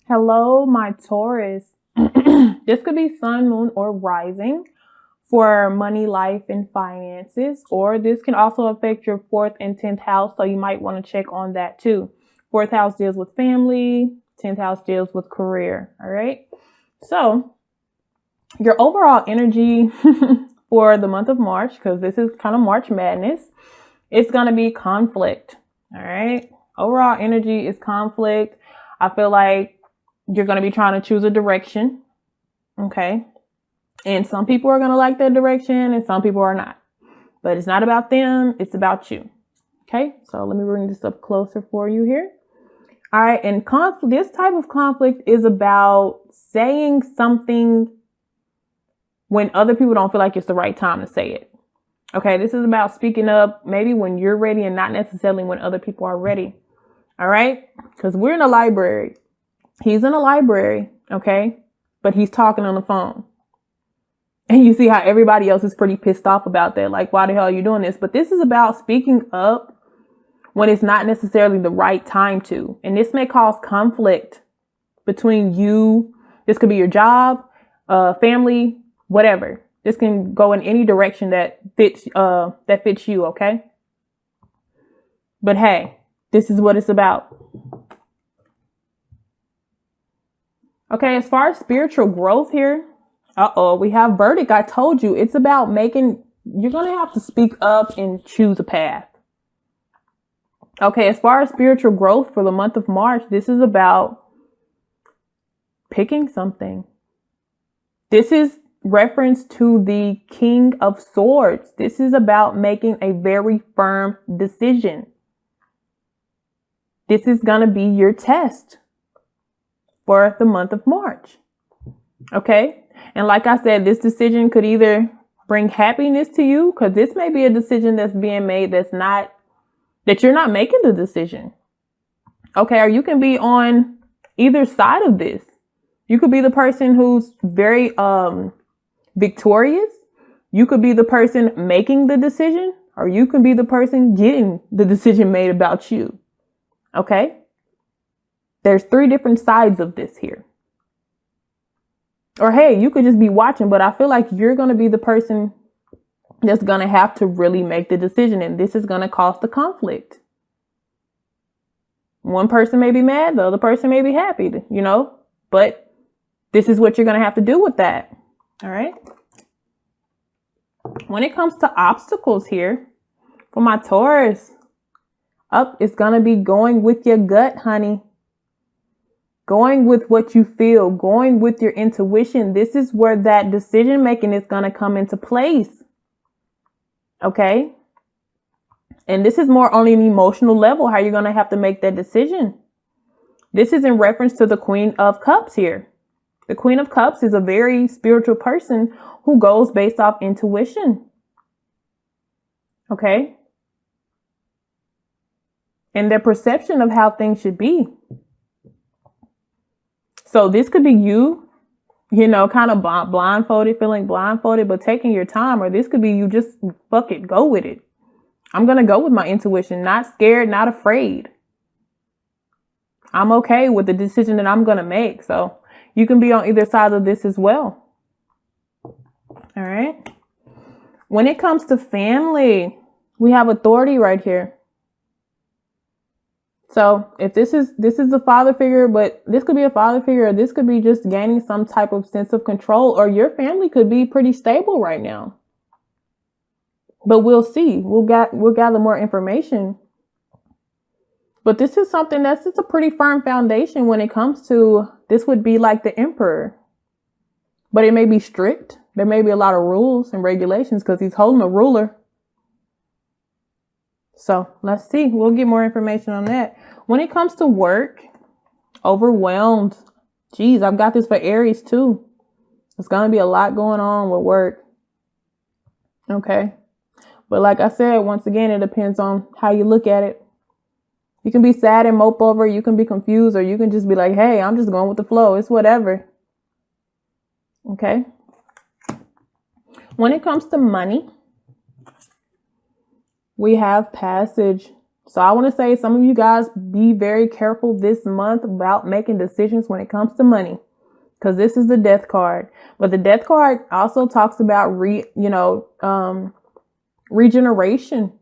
Hello, my Taurus. This could be sun, moon, or rising for money, life, and finances, or this can also affect your 4th and 10th house. So you might want to check on that too. 4th house deals with family, 10th house deals with career. All right. So your overall energy for the month of March, because this is kind of March madness, it's going to be conflict. All right. Overall energy is conflict. I feel like you're going to be trying to choose a direction. Okay. And some people are going to like that direction and some people are not. But it's not about them. It's about you. Okay. So let me bring this up closer for you here. All right. And this type of conflict is about saying something when other people don't feel like it's the right time to say it. Okay. This is about speaking up maybe when you're ready and not necessarily when other people are ready. All right. Because we're in a library. He's in a library. Okay. But he's talking on the phone. And you see how everybody else is pretty pissed off about that. Like, why the hell are you doing this? But this is about speaking up when it's not necessarily the right time to. And this may cause conflict between you. This could be your job, family, whatever. This can go in any direction that fits you. Okay. But hey, this is what it's about. Okay. As far as spiritual growth here, we have verdict. I told you it's about you're going to have to speak up and choose a path. Okay. As far as spiritual growth for the month of March, this is about picking something. This is reference to the King of Swords. This is about making a very firm decision. This is going to be your test for the month of March. Okay. And like I said, this decision could either bring happiness to you, because this may be a decision that's being made that you're not making the decision. Okay. Or you can be on either side of this. You could be the person who's very victorious. You could be the person making the decision, or you could be the person getting the decision made about you. Okay. There's 3 different sides of this here. Or hey, you could just be watching, but I feel like you're going to be the person that's going to have to really make the decision. And this is going to cause the conflict. One person may be mad, the other person may be happy, but this is what you're going to have to do with that. All right. When it comes to obstacles here for my Taurus, it's going to be going with your gut, honey. Going with what you feel, going with your intuition. This is where that decision making is going to come into place. Okay. And this is more on an emotional level, how you're going to have to make that decision. This is in reference to the Queen of Cups here. The Queen of Cups is a very spiritual person who goes based off intuition. Okay. And their perception of how things should be. So this could be you, kind of feeling blindfolded, but taking your time. Or this could be you just fuck it, go with it. I'm going to go with my intuition, not scared, not afraid. I'm okay with the decision that I'm going to make. So you can be on either side of this as well. All right. When it comes to family, we have authority right here. So if this is a father figure, but this could be a father figure, or this could be just gaining some type of sense of control, or your family could be pretty stable right now. But we'll see. We'll gather more information. But this is something that's just a pretty firm foundation when it comes to, this would be like the emperor. But it may be strict. There may be a lot of rules and regulations because he's holding a ruler. So let's see. We'll get more information on that. When it comes to work, overwhelmed. Geez, I've got this for Aries too. It's going to be a lot going on with work. Okay. But like I said, once again, it depends on how you look at it. You can be sad and mope over. You can be confused, or you can just be like, hey, I'm just going with the flow. It's whatever. Okay. When it comes to money, we have passage. So I want to say some of you guys be very careful this month about making decisions when it comes to money, because this is the death card. But the death card also talks about regeneration,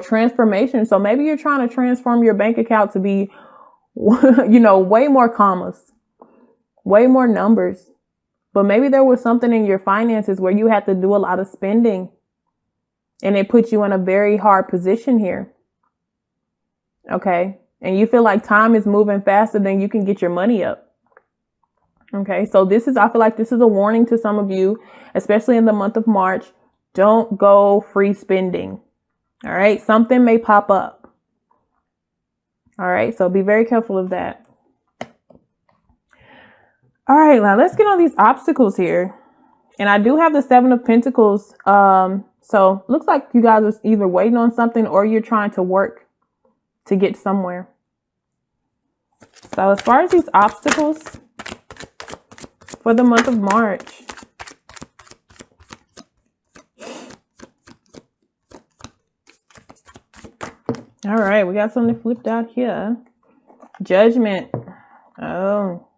transformation. So maybe you're trying to transform your bank account to be, way more commas, way more numbers. But maybe there was something in your finances where you had to do a lot of spending and it put you in a very hard position here. Okay. And you feel like time is moving faster than you can get your money up. Okay. So I feel like this is a warning to some of you, especially in the month of March. Don't go free spending. All right. Something may pop up. All right. So be very careful of that. All right. Now let's get on these obstacles here. And I do have the 7 of Pentacles. So looks like you guys are either waiting on something or you're trying to work to get somewhere. So as far as these obstacles for the month of March, all right, we got something flipped out here. Judgment. Oh.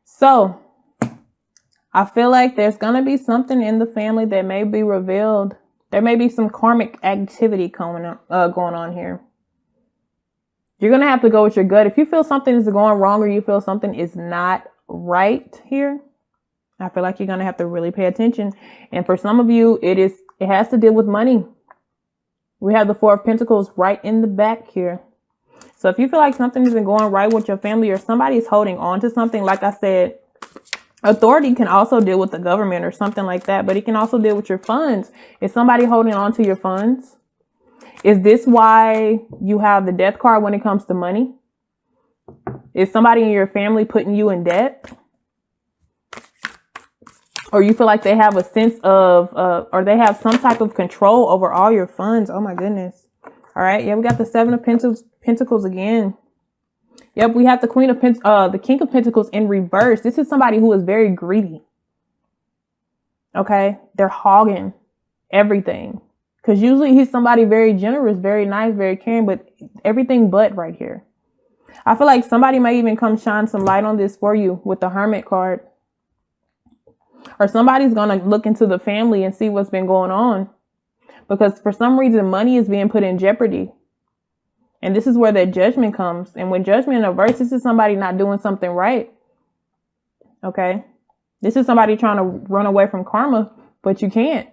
So I feel like there's going to be something in the family that may be revealed. There may be some karmic activity going on here. You're going to have to go with your gut. If you feel something is going wrong or you feel something is not right here, I feel like you're going to have to really pay attention. And for some of you, it has to deal with money. We have the 4 of Pentacles right in the back here. So if you feel like something isn't going right with your family or somebody's holding on to something, like I said, authority can also deal with the government or something like that, but it can also deal with your funds. Is somebody holding on to your funds? Is this why you have the death card when it comes to money? Is somebody in your family putting you in debt? Or you feel like they have a sense of, or they have some type of control over all your funds? Oh my goodness. All right. Yeah, we got the 7 of Pentacles again. Yep, we have the the King of Pentacles in reverse. This is somebody who is very greedy. Okay, they're hogging everything. Because usually he's somebody very generous, very nice, very caring, but everything but right here. I feel like somebody might even come shine some light on this for you with the Hermit card. Or somebody's going to look into the family and see what's been going on. Because for some reason, money is being put in jeopardy. And this is where that judgment comes. And when judgment in reverse, this is somebody not doing something right. Okay. This is somebody trying to run away from karma, but you can't.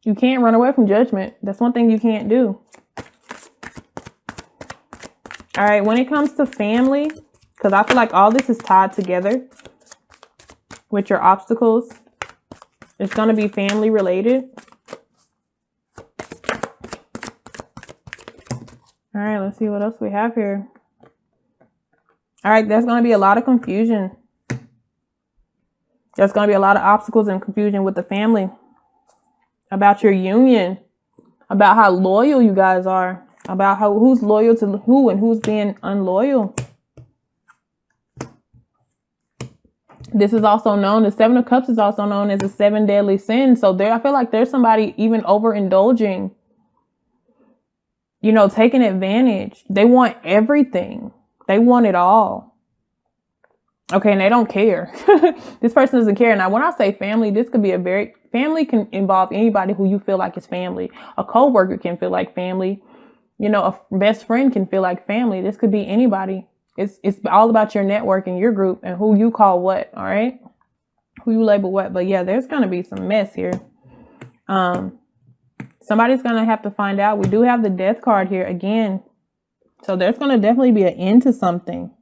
You can't run away from judgment. That's one thing you can't do. All right. When it comes to family, because I feel like all this is tied together with your obstacles, it's going to be family related. All right, let's see what else we have here. All right, there's going to be a lot of confusion. There's going to be a lot of obstacles and confusion with the family about your union, about how loyal you guys are, about who's loyal to who and who's being unloyal. This is also known, the 7 of Cups is also known as the 7 deadly sins. So I feel like there's somebody even overindulging, taking advantage. They want everything. They want it all. Okay. And they don't care. This person doesn't care. Now, when I say family, this could be family can involve anybody who you feel like is family. A coworker can feel like family. A best friend can feel like family. This could be anybody. It's all about your network and your group and who you call what. All right. Who you label what. But yeah, there's going to be some mess here. Somebody's going to have to find out. We do have the death card here again. So there's going to definitely be an end to something.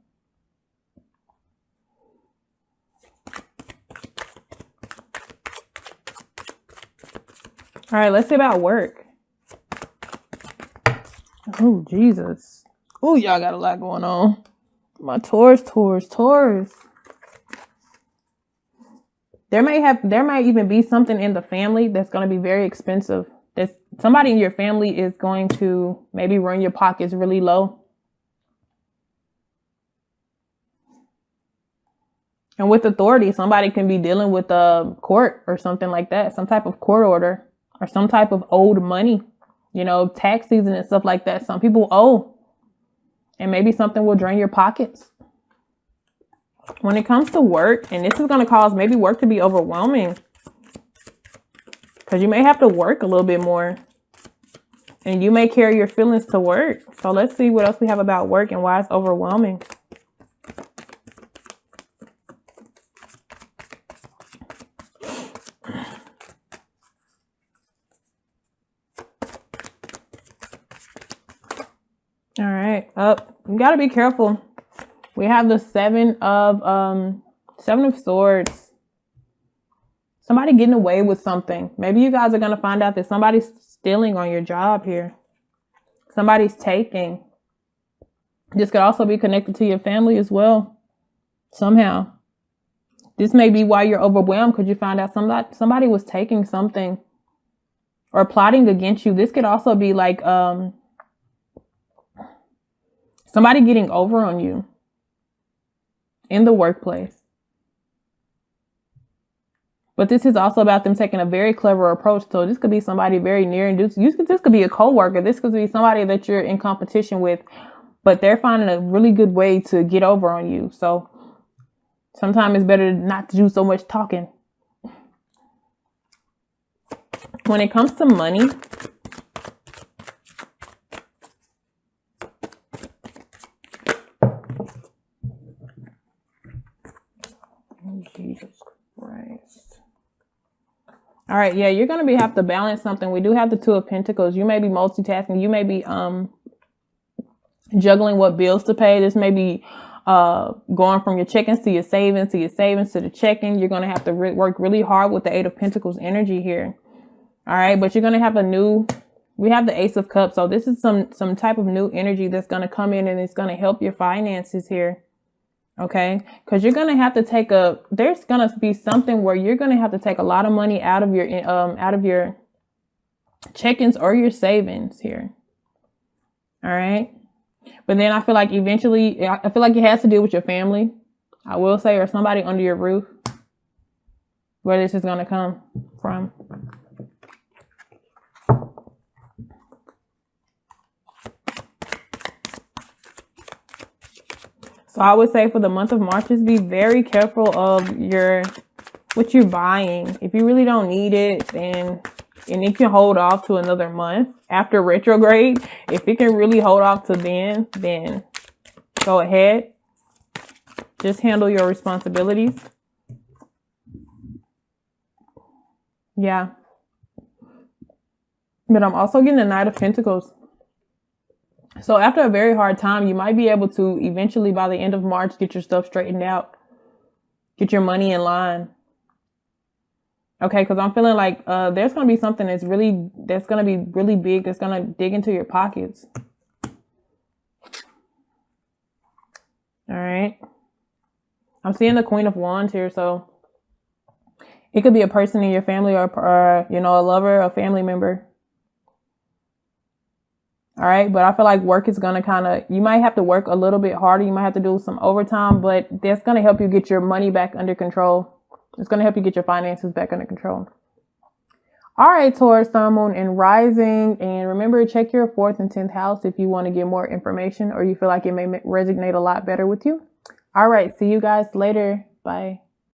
All right, let's see about work. Oh, Jesus. Oh, y'all got a lot going on. My Taurus. There might even be something in the family that's going to be very expensive. Somebody in your family is going to maybe run your pockets really low. And with authority, somebody can be dealing with a court or something like that, some type of court order. or some type of owed money, you know, tax season and stuff like that. Some people owe, and maybe something will drain your pockets. When it comes to work, and this is going to cause maybe work to be overwhelming, because you may have to work a little bit more, and you may carry your feelings to work. So let's see what else we have about work and why it's overwhelming. All right, up. You got to be careful. We have the Seven of Swords. Somebody getting away with something. Maybe you guys are going to find out that somebody's stealing on your job here. Somebody's taking. This could also be connected to your family as well. Somehow. This may be why you're overwhelmed, because you find out somebody was taking something or plotting against you. This could also be like somebody getting over on you in the workplace. But this is also about them taking a very clever approach. So this could be somebody very near and this could be a coworker. This could be somebody that you're in competition with, but they're finding a really good way to get over on you. So sometimes it's better not to do so much talking. When it comes to money, Jesus Christ. All right, yeah, you're going to have to balance something. We do have the Two of Pentacles. You may be multitasking. You may be juggling what bills to pay. This may be going from your checkings to your savings, to the checking. You're going to have to work really hard with the Eight of Pentacles energy here. All right, but you're going to have we have the Ace of Cups. So this is some type of new energy that's going to come in, and it's going to help your finances here. Okay, because you're going to have to there's going to be something where you're going to have to take a lot of money out of your check-ins or your savings here. All right. But then I feel like eventually, I feel like it has to deal with your family, I will say, or somebody under your roof, where this is going to come from. So I would say for the month of March, just be very careful of what you're buying. If you really don't need it, and you can hold off to another month after retrograde. If it can really hold off to then go ahead. Just handle your responsibilities. Yeah. But I'm also getting the Knight of Pentacles. So after a very hard time, you might be able to eventually, by the end of March, get your stuff straightened out. Get your money in line. Okay, because I'm feeling like there's going to be something that's going to be really big, that's going to dig into your pockets. All right. I'm seeing the Queen of Wands here, so it could be a person in your family or a lover, a family member. All right. But I feel like work is going to you might have to work a little bit harder. You might have to do some overtime, but that's going to help you get your money back under control. It's going to help you get your finances back under control. All right, Taurus, Sun, Moon, and Rising. And remember, check your 4th and 10th house if you want to get more information or you feel like it may resonate a lot better with you. All right. See you guys later. Bye.